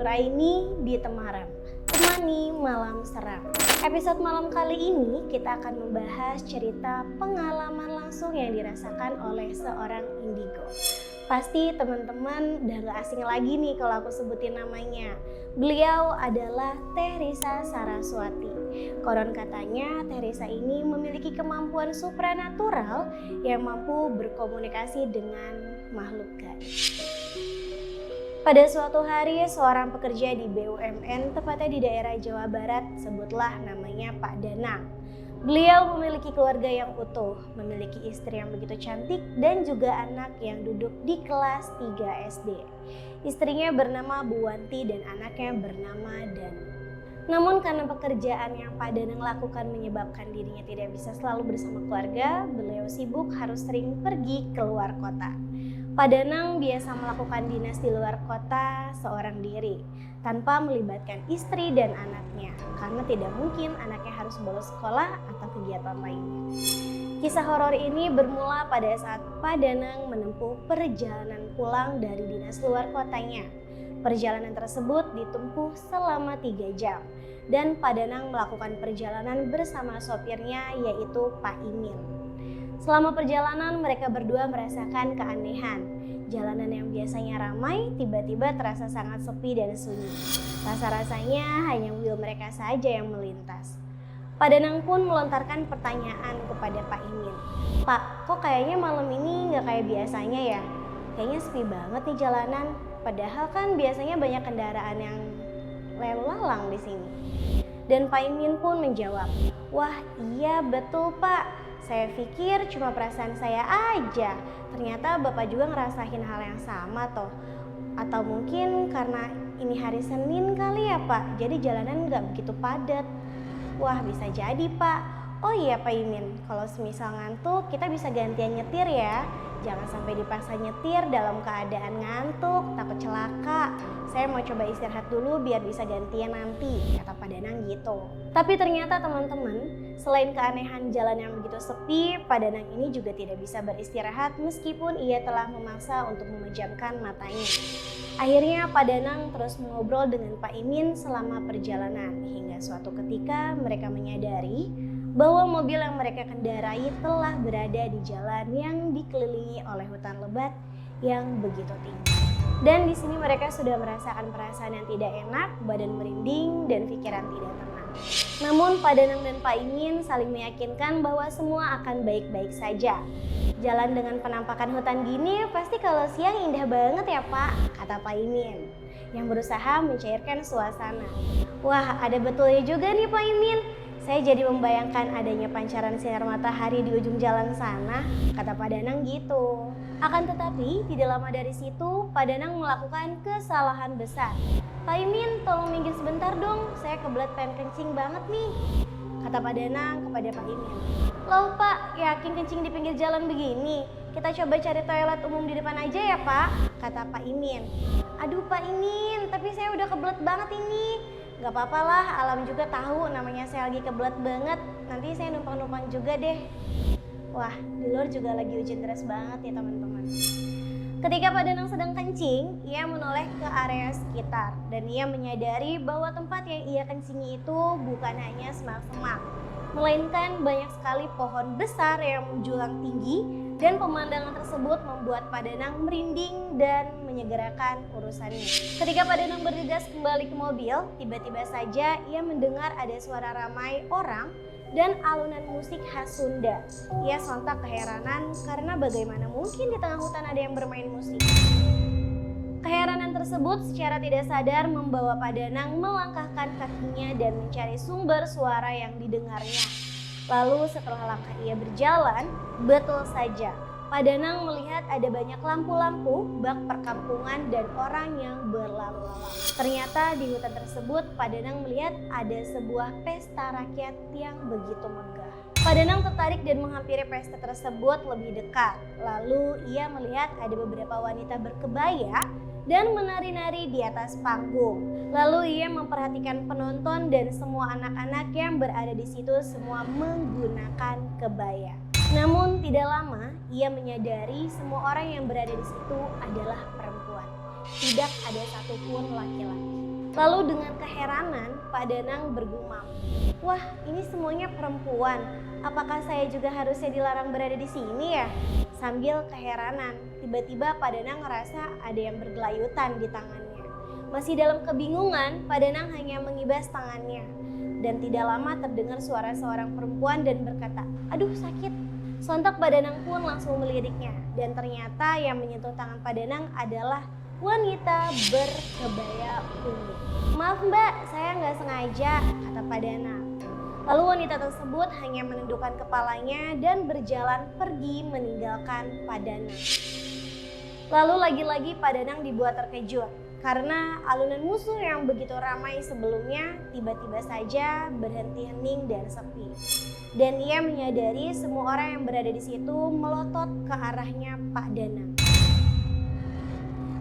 Nuraini di Temaram, temani malam seram. Episode malam kali ini kita akan membahas cerita pengalaman langsung yang dirasakan oleh seorang indigo. Pasti teman-teman udah gak asing lagi nih kalau aku sebutin namanya. Beliau adalah Teh Risa Saraswati. Konon katanya Teh Risa ini memiliki kemampuan supranatural yang mampu berkomunikasi dengan makhluk gaib. Pada suatu hari, seorang pekerja di BUMN, tepatnya di daerah Jawa Barat, sebutlah namanya Pak Danang. Beliau memiliki keluarga yang utuh, memiliki istri yang begitu cantik, dan juga anak yang duduk di kelas 3 SD. Istrinya bernama Bu Wanti dan anaknya bernama Danu. Namun karena pekerjaan yang Pak Danang lakukan menyebabkan dirinya tidak bisa selalu bersama keluarga, beliau sibuk harus sering pergi keluar kota. Pak Danang biasa melakukan dinas di luar kota seorang diri, tanpa melibatkan istri dan anaknya, karena tidak mungkin anaknya harus bolos sekolah atau kegiatan lainnya. Kisah horor ini bermula pada saat Pak Danang menempuh perjalanan pulang dari dinas luar kotanya. Perjalanan tersebut ditempuh selama 3 jam, dan Pak Danang melakukan perjalanan bersama sopirnya yaitu Pak Imin. Selama perjalanan mereka berdua merasakan keanehan. Jalanan yang biasanya ramai tiba-tiba terasa sangat sepi dan sunyi. Rasa-rasanya hanya mobil mereka saja yang melintas. Pak Danang pun melontarkan pertanyaan kepada Pak Imin. "Pak, kok kayaknya malam ini nggak kayak biasanya ya? Kayaknya sepi banget nih jalanan. Padahal kan biasanya banyak kendaraan yang lalu lalang di sini." Dan Pak Imin pun menjawab, "Wah iya betul Pak. Saya pikir cuma perasaan saya aja. Ternyata Bapak juga ngerasain hal yang sama toh. Atau mungkin karena ini hari Senin kali ya Pak, jadi jalanan nggak begitu padat." "Wah bisa jadi Pak. Oh iya Pak Imin, kalau semisal ngantuk kita bisa gantian nyetir ya. Jangan sampai dipaksa nyetir dalam keadaan ngantuk, takut celaka. Saya mau coba istirahat dulu biar bisa gantian nanti," kata Pak Danang gitu. Tapi ternyata teman-teman, selain keanehan jalan yang begitu sepi, Pak Danang ini juga tidak bisa beristirahat meskipun ia telah memaksa untuk memejamkan matanya. Akhirnya Pak Danang terus mengobrol dengan Pak Imin selama perjalanan, hingga suatu ketika mereka menyadari bahwa mobil yang mereka kendarai telah berada di jalan yang dikelilingi oleh hutan lebat yang begitu tinggi. Dan di sini mereka sudah merasakan perasaan yang tidak enak, badan merinding, dan pikiran tidak tenang. Namun Pak Danang dan Pak Imin saling meyakinkan bahwa semua akan baik-baik saja. "Jalan dengan penampakan hutan gini pasti kalau siang indah banget ya Pak," kata Pak Imin yang berusaha mencairkan suasana. "Wah ada betulnya juga nih Pak Imin. Saya jadi membayangkan adanya pancaran sinar matahari di ujung jalan sana," kata Pak Danang gitu. Akan tetapi tidak lama dari situ Pak Danang melakukan kesalahan besar. "Pak Imin tolong minggir sebentar dong, saya kebelet pengen kencing banget nih," kata Pak Danang kepada Pak Imin. "Loh Pak, yakin kencing di pinggir jalan begini? Kita coba cari toilet umum di depan aja ya Pak," kata Pak Imin. "Aduh Pak Imin, tapi saya udah kebelet banget ini." "Gak apa-apa lah, alam juga tahu namanya saya lagi kebelet banget. Nanti saya numpang-numpang juga deh." Wah, di luar juga lagi hujan deras banget ya teman-teman. Ketika Pak Danang sedang kencing, ia menoleh ke area sekitar dan ia menyadari bahwa tempat yang ia kencingi itu bukan hanya semak-semak, melainkan banyak sekali pohon besar yang menjulang tinggi, dan pemandangan tersebut membuat Pak Danang merinding dan menyegerakan urusannya. Ketika Pak Danang bergegas kembali ke mobil, tiba-tiba saja ia mendengar ada suara ramai orang dan alunan musik khas Sunda. Ia sontak keheranan karena bagaimana mungkin di tengah hutan ada yang bermain musik. Keheranan tersebut secara tidak sadar membawa Pak Danang melangkahkan kakinya dan mencari sumber suara yang didengarnya. Lalu setelah langkah ia berjalan, betul saja Pak Danang melihat ada banyak lampu-lampu, bak perkampungan, dan orang yang berlalu lalang. Ternyata di hutan tersebut Pak Danang melihat ada sebuah pesta rakyat yang begitu megah. Pak Danang tertarik dan menghampiri pesta tersebut lebih dekat. Lalu ia melihat ada beberapa wanita berkebaya dan menari-nari di atas panggung. Lalu ia memperhatikan penonton dan semua anak-anak yang berada di situ semua menggunakan kebaya. Namun tidak lama ia menyadari semua orang yang berada di situ adalah perempuan. Tidak ada satupun laki-laki. Lalu dengan keheranan, Pak Danang bergumam, "Wah, ini semuanya perempuan. Apakah saya juga harusnya dilarang berada di sini ya?" Sambil keheranan, tiba-tiba Pak Danang ngerasa ada yang bergelayutan di tangannya. Masih dalam kebingungan, Pak Danang hanya mengibas tangannya. Dan tidak lama terdengar suara seorang perempuan dan berkata, "Aduh, sakit." Sontak Pak Danang pun langsung meliriknya. Dan ternyata yang menyentuh tangan Pak Danang adalah wanita berkebaya ungu. "Maaf Mbak, saya nggak sengaja," kata Pak Danang. Lalu wanita tersebut hanya menundukkan kepalanya dan berjalan pergi meninggalkan Pak Danang. Lalu lagi-lagi Pak Danang dibuat terkejut karena alunan musuh yang begitu ramai sebelumnya tiba-tiba saja berhenti hening dan sepi. Dan ia menyadari semua orang yang berada di situ melotot ke arahnya Pak Danang.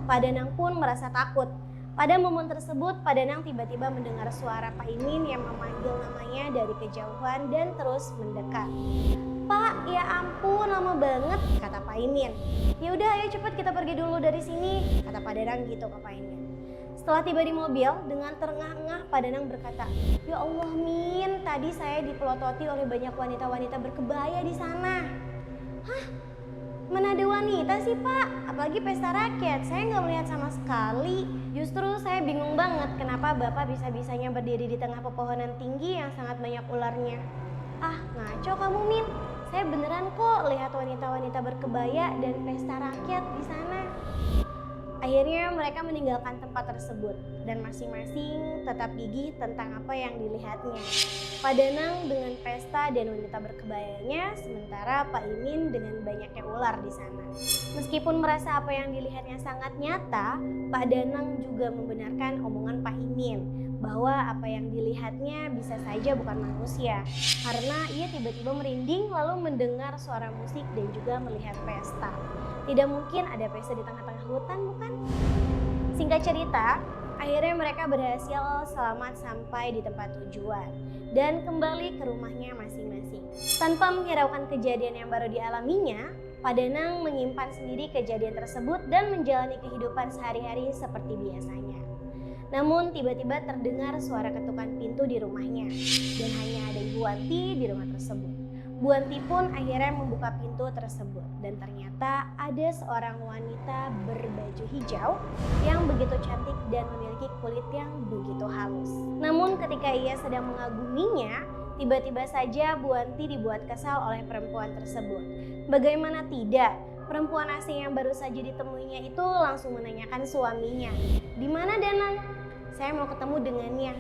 Pak Danang pun merasa takut. Pada momen tersebut, Pak Danang tiba-tiba mendengar suara Pak Imin yang memanggil namanya dari kejauhan dan terus mendekat. "Pak, ya ampun, lama banget," kata Pak Imin. "Ya udah, ayo cepet kita pergi dulu dari sini," kata Pak Danang gitu ke Pak Imin. Setelah tiba di mobil, dengan terengah-engah Pak Danang berkata, "Ya Allah Min, tadi saya dipelototi oleh banyak wanita-wanita berkebaya di sana." "Hah? Mana ada wanita sih Pak? Apalagi pesta rakyat, saya nggak melihat sama sekali. Justru saya bingung banget kenapa Bapak bisa-bisanya berdiri di tengah pepohonan tinggi yang sangat banyak ularnya." "Ah, ngaco kamu Min. Saya beneran kok lihat wanita-wanita berkebaya dan pesta rakyat di sana." Akhirnya mereka meninggalkan tempat tersebut dan masing-masing tetap gigih tentang apa yang dilihatnya. Pak Danang dengan pesta dan wanita berkebayanya, sementara Pak Imin dengan banyaknya ular di sana. Meskipun merasa apa yang dilihatnya sangat nyata, Pak Danang juga membenarkan omongan Pak Imin bahwa apa yang dilihatnya bisa saja bukan manusia, karena ia tiba-tiba merinding lalu mendengar suara musik dan juga melihat pesta. Tidak mungkin ada pesta di tengah-tengah hutan, bukan? Singkat cerita, akhirnya mereka berhasil selamat sampai di tempat tujuan dan kembali ke rumahnya masing-masing. Tanpa menghiraukan kejadian yang baru dialaminya, Pak Danang menyimpan sendiri kejadian tersebut dan menjalani kehidupan sehari-hari seperti biasanya. Namun tiba-tiba terdengar suara ketukan pintu di rumahnya dan hanya ada Ibu Wanti di rumah tersebut. Bu Wanti pun akhirnya membuka pintu tersebut dan ternyata ada seorang wanita berbaju hijau yang begitu cantik dan memiliki kulit yang begitu halus. Namun ketika ia sedang mengaguminya, tiba-tiba saja Bu Wanti dibuat kesal oleh perempuan tersebut. Bagaimana tidak? Perempuan asing yang baru saja ditemuinya itu langsung menanyakan suaminya, "Di mana Danang? Saya mau ketemu dengannya."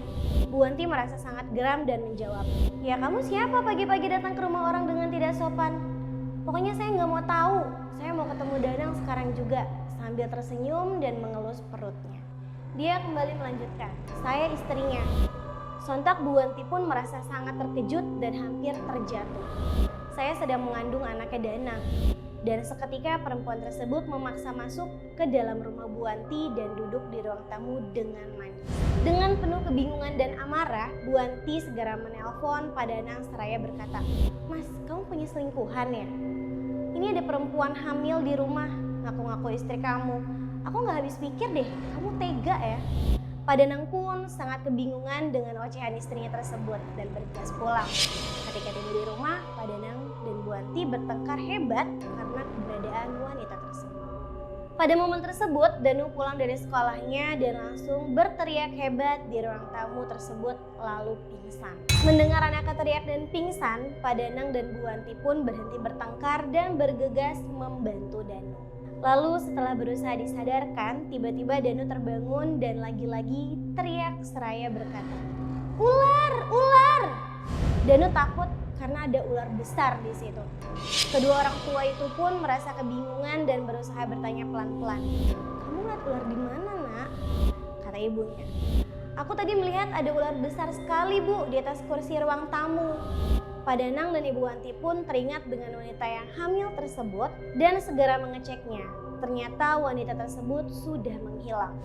Bu Wanti merasa sangat geram dan menjawab, "Ya kamu siapa pagi-pagi datang ke rumah orang dengan tidak sopan? Pokoknya saya nggak mau tahu, saya mau ketemu Danang sekarang juga," sambil tersenyum dan mengelus perutnya. Dia kembali melanjutkan, "Saya istrinya." Sontak Bu Wanti pun merasa sangat terkejut dan hampir terjatuh. "Saya sedang mengandung anaknya Danang." Dan seketika perempuan tersebut memaksa masuk ke dalam rumah Bu Wanti dan duduk di ruang tamu dengan manis. Dengan penuh kebingungan dan amarah, Bu Wanti segera menelpon Pak Danang seraya berkata, "Mas, kamu punya selingkuhan ya? Ini ada perempuan hamil di rumah, ngaku-ngaku istri kamu. Aku gak habis pikir deh, kamu tega ya." Pak Danang pun sangat kebingungan dengan ocehan istrinya tersebut dan bergegas pulang. Ketika tiba di rumah, Pak Danang dan Bu Wanti bertengkar hebat karena keberadaan wanita tersebut. Pada momen tersebut, Danu pulang dari sekolahnya dan langsung berteriak hebat di ruang tamu tersebut lalu pingsan. Mendengar anaknya teriak dan pingsan, Pak Danang dan Bu Wanti pun berhenti bertengkar dan bergegas membantu Danu. Lalu setelah berusaha disadarkan, tiba-tiba Danu terbangun dan lagi-lagi teriak seraya berkata, "Ular! Ular!" Danu takut karena ada ular besar di situ. Kedua orang tua itu pun merasa kebingungan dan berusaha bertanya pelan-pelan, "Kamu lihat ular di mana, Nak?" kata ibunya. "Aku tadi melihat ada ular besar sekali, Bu, di atas kursi ruang tamu." Pak Danang dan Ibu Wanti pun teringat dengan wanita yang hamil tersebut dan segera mengeceknya. Ternyata wanita tersebut sudah menghilang.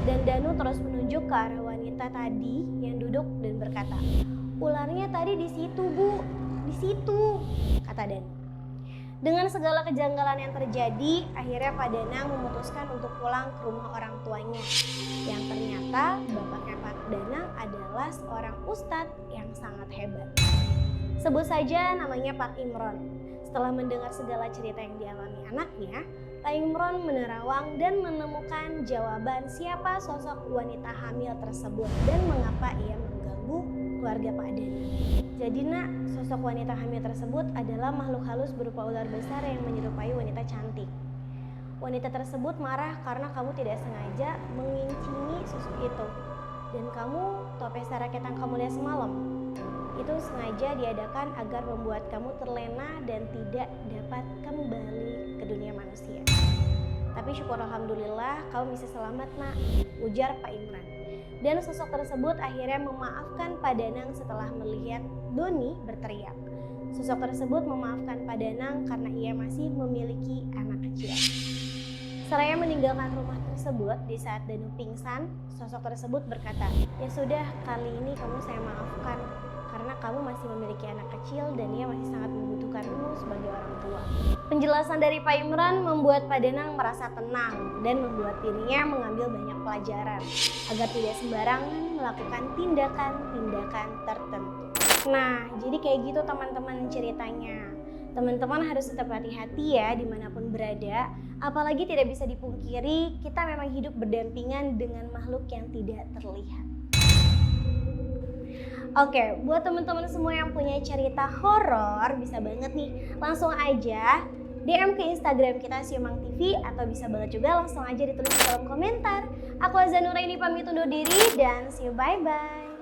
Dan Danu terus menunjuk ke arah wanita tadi yang duduk dan berkata, "Ularnya tadi di situ, Bu, di situ," kata Danu. Dengan segala kejanggalan yang terjadi, akhirnya Pak Danang memutuskan untuk pulang ke rumah orang tuanya. Yang ternyata bapaknya Pak Danang adalah seorang ustadz yang sangat hebat. Sebut saja namanya Pak Imron. Setelah mendengar segala cerita yang dialami anaknya, Pak Imron menerawang dan menemukan jawaban siapa sosok wanita hamil tersebut dan mengapa ia mengganggu keluarga Pak Danang. Jadi nak, sosok wanita hamil tersebut adalah makhluk halus berupa ular besar yang menyerupai wanita cantik. Wanita tersebut marah karena kamu tidak sengaja mengincingi sosok itu. Dan kamu, tahu pesta rakyat yang kamu lihat semalam, itu sengaja diadakan agar membuat kamu terlena dan tidak dapat kembali ke dunia manusia. Tapi syukur alhamdulillah kamu bisa selamat nak, ujar Pak Imran. Dan sosok tersebut akhirnya memaafkan Pak Danang setelah melihat Doni berteriak. Sosok tersebut memaafkan Pak Danang karena ia masih memiliki anak kecil. Seraya meninggalkan rumah tersebut di saat Danu pingsan, sosok tersebut berkata, "Ya sudah, kali ini kamu saya maafkan karena kamu masih memiliki anak kecil dan ia masih sangat membutuhkanmu sebagai orang tua." Penjelasan dari Pak Imran membuat Pak Danang merasa tenang dan membuat dirinya mengambil banyak pelajaran agar tidak sembarangan melakukan tindakan-tindakan tertentu. Nah, jadi kayak gitu teman-teman ceritanya. Teman-teman harus tetap hati-hati ya dimanapun berada. Apalagi tidak bisa dipungkiri, kita memang hidup berdampingan dengan makhluk yang tidak terlihat. Oke, buat teman-teman semua yang punya cerita horor, bisa banget nih langsung aja DM ke Instagram kita Siomang TV atau bisa banget juga langsung aja ditulis di kolom komentar. Aku Azza Nuraini pamit undur diri dan see you, bye-bye.